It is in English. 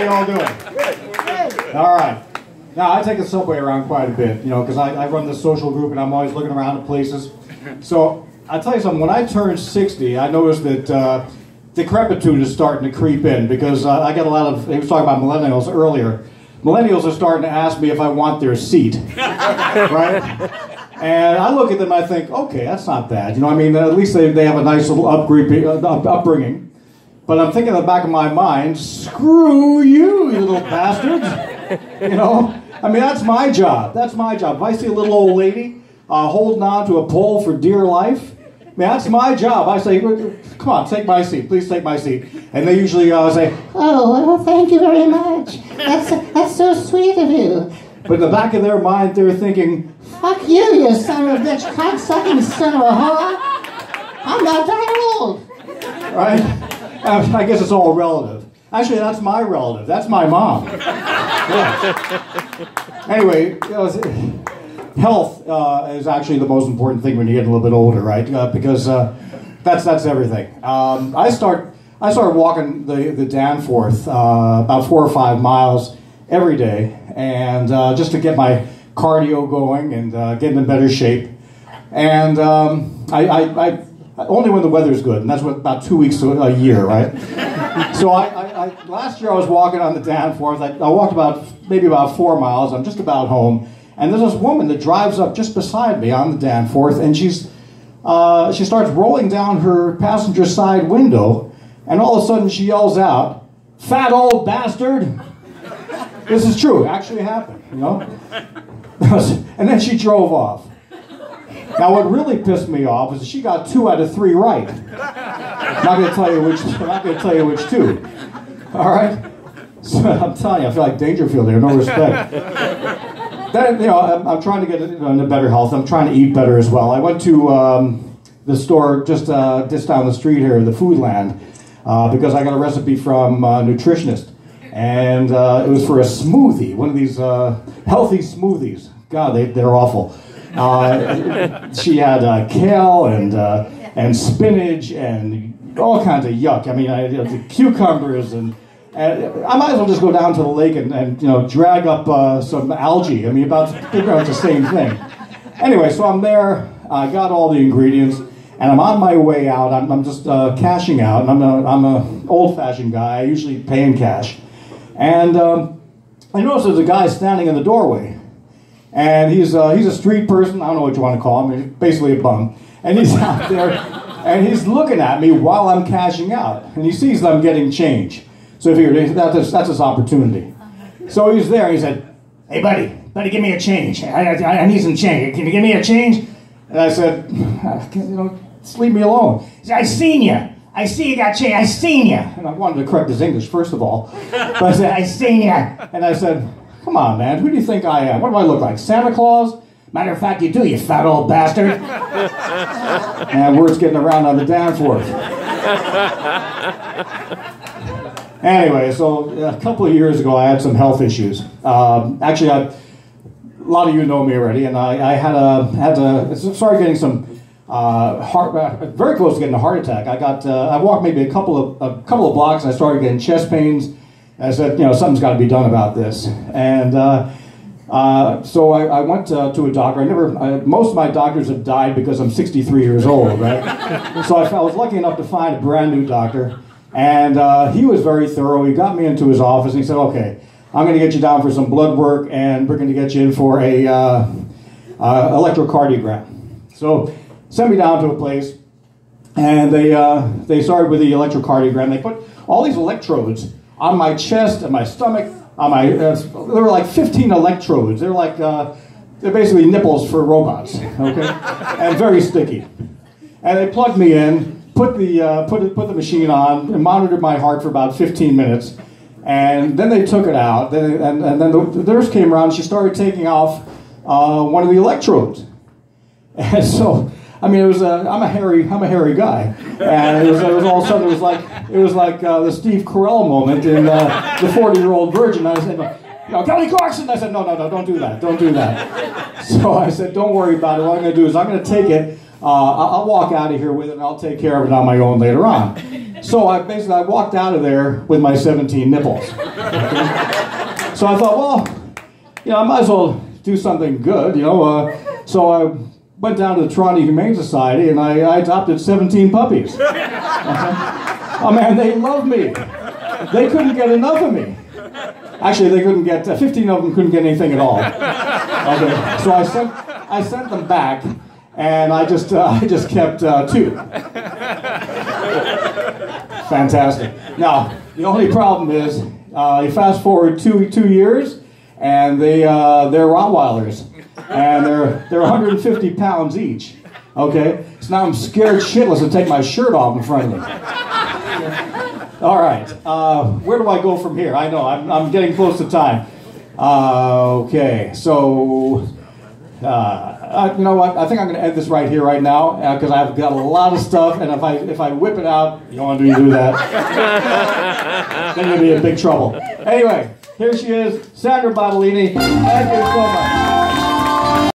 you all doing? All right. Now, I take the subway around quite a bit, you know, because I run this social group and I'm always looking around at places. So, I'll tell you something, when I turned 60, I noticed that decrepitude is starting to creep in because I get a lot of, he was talking about millennials earlier. Millennials are starting to ask me if I want their seat, right? And I look at them and I think, okay, that's not bad. You know, I mean, at least they have a nice little upbringing. But I'm thinking in the back of my mind, screw you, you little bastards. You know, I mean, that's my job. That's my job. If I see a little old lady holding on to a pole for dear life, man, that's my job. I say, come on, take my seat. Please take my seat. And they usually say, oh, well, thank you very much. That's so sweet of you. But in the back of their mind, they're thinking, fuck you, you son of a bitch, cocksucking son of a whore. I'm not that old. Right? I guess it's all relative. Actually, that's my relative. That's my mom. Yeah. Anyway, you know, health is actually the most important thing when you get a little bit older, right? Because that's everything. I started walking the Danforth about 4 or 5 miles every day, and just to get my cardio going and get in better shape. And I only when the weather's good, and that's what about 2 weeks to a year, right? So last year I was walking on the Danforth. I walked maybe about 4 miles. I'm just about home. And there's this woman that drives up just beside me on the Danforth, and she starts rolling down her passenger side window, and all of a sudden she yells out, "Fat old bastard!" This is true. It actually happened, you know? And then she drove off. Now, what really pissed me off is that she got 2 out of 3 right. I'm not going to tell you which 2. All right? So, I'm telling you, I feel like Dangerfield here. No respect. Then, you know, I'm trying to get into better health. I'm trying to eat better as well. I went to the store just down the street here, the Foodland, because I got a recipe from a nutritionist. And it was for a smoothie, one of these healthy smoothies. God, they're awful. She had kale and spinach and all kinds of yuck. I mean, the cucumbers and I might as well just go down to the lake and you know, drag up some algae. I mean, it's the same thing. Anyway, so I'm there. I got all the ingredients, and I'm on my way out. I'm just cashing out, and I'm an old-fashioned guy. I usually pay in cash. And I noticed there's a guy standing in the doorway. And he's a street person. I don't know what you want to call him. He's basically a bum. And he's out there, and he's looking at me while I'm cashing out. And he sees that I'm getting change. So he figured that's his opportunity. So he's there, and he said, "Hey, buddy, give me a change. I need some change. Can you give me a change?" And I said, "You know, just leave me alone." He said, "I seen you. I see you got change. I seen you." And I wanted to correct his English, first of all. But I said, "I seen you." And I said, "Come on, man, who do you think I am? What do I look like, Santa Claus? Matter of fact, you do, you fat old bastard." And word's getting around on the Danforth. Anyway, so a couple of years ago, I had some health issues. Actually, a lot of you know me already, and I started getting some very close to getting a heart attack. I walked maybe a couple of blocks, and I started getting chest pains. I said, you know, something's got to be done about this. And so I went to a doctor. Most of my doctors have died because I'm 63 years old, right? So I was lucky enough to find a brand new doctor. And he was very thorough. He got me into his office, and he said, "Okay, I'm going to get you down for some blood work, and we're going to get you in for a electrocardiogram." So sent me down to a place, and they started with the electrocardiogram. They put all these electrodes on my chest and my stomach. There were like 15 electrodes. They're like they're basically nipples for robots, okay, and very sticky. And they plugged me in. Put the machine on and monitored my heart for about 15 minutes, and then they took it out. And then the nurse came around. And she started taking off one of the electrodes. And so, I mean, I'm a hairy guy, and it was all of a sudden it was like the Steve Carell moment in the 40-Year-Old Virgin. I said, you know, "Kelly Clarkson." I said, no, don't do that. So I said, "Don't worry about it. What I'm going to do is I'm going to take it. I'll walk out of here with it, and I'll take care of it on my own later on." So I walked out of there with my 17 nipples. So I thought, well, you know, I might as well do something good, you know. So I went down to the Toronto Humane Society and I adopted 17 puppies. Oh man, they love me. They couldn't get enough of me. Actually, they couldn't get, 15 of them couldn't get anything at all. Okay, so I sent them back, and I just kept 2. Fantastic. Now, the only problem is, you fast forward two years, and they're Rottweilers, and they're 150 pounds each. Okay, so now I'm scared shitless to take my shirt off in front of them. All right, where do I go from here? I know I'm getting close to time. Okay, so you know what? I think I'm going to end this right here, right now, because I've got a lot of stuff, and if I whip it out, you don't want me to do that. Then you'll be in big trouble. Anyway, here she is, Sandra Bottolini. Thank you so much.